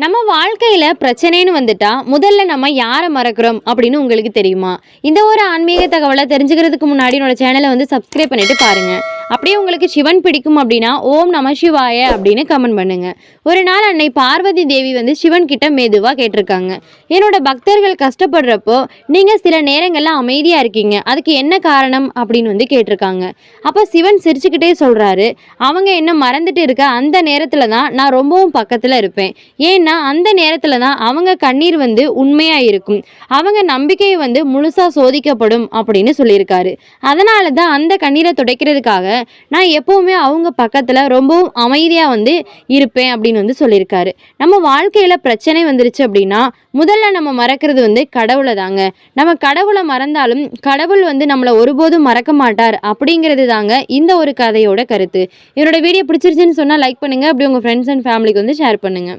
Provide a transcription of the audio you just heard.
நம்ம வாழ்க்கையில பிரச்சனைன்னு வந்துட்டா முதல்ல நம்ம யாரை மறக்கிறோம் அப்படின்னு உங்களுக்கு தெரியுமா? இந்த ஒரு ஆன்மீக தகவலை தெரிஞ்சுக்கிறதுக்கு முன்னாடி என்னோட சேனலை வந்து சப்ஸ்கிரைப் பண்ணிட்டு பாருங்க. அப்படியே உங்களுக்கு சிவன் பிடிக்கும் அப்படின்னா ஓம் நம சிவாய அப்படின்னு கமெண்ட் பண்ணுங்க. ஒரு நாள் அன்னை பார்வதி தேவி வந்து சிவன் கிட்ட மெதுவா கேட்டிருக்காங்க, என்னோட பக்தர்கள் கஷ்டப்படுறப்போ நீங்க சில நேரங்கள்ல அமைதியா இருக்கீங்க, அதுக்கு என்ன காரணம் அப்படின்னு வந்து கேட்டிருக்காங்க. அப்போ சிவன் சிரிச்சுக்கிட்டே சொல்றாரு, அவங்க என்ன மறந்துட்டு இருக்க அந்த நேரத்துல தான் நான் ரொம்பவும் பக்கத்துல இருப்பேன். ஏன்னா அந்த நேரத்துல தான் அவங்க கண்ணீர் வந்து உண்மையா இருக்கும், அவங்க நம்பிக்கை வந்து முழுசா சோதிக்கப்படும் அப்படின்னு சொல்லியிருக்காரு. அதனால தான் அந்த கண்ணீரை துடைக்கிறதுக்காக நான் எப்பவுமே அவங்க பக்கத்துல ரொம்பவும் அமைதியா வந்து இருப்பேன் அப்படின்னு வந்து சொல்லியிருக்காரு. நம்ம வாழ்க்கையில பிரச்சனை வந்துருச்சு அப்படின்னா முதல்ல நம்ம மறக்கிறது வந்து கடவுளை தாங்க. நம்ம கடவுளை மறந்தாலும் கடவுள் வந்து நம்மளை ஒருபோதும் மறக்க மாட்டார் அப்படிங்கிறது தாங்க இந்த ஒரு கதையோட கருத்து. என்னோட வீடியோ பிடிச்சிருச்சுன்னு சொன்னா லைக் பண்ணுங்க, அப்படி உங்க ஃப்ரெண்ட்ஸ் அண்ட் ஃபேமிலிக்கு வந்து ஷேர் பண்ணுங்க.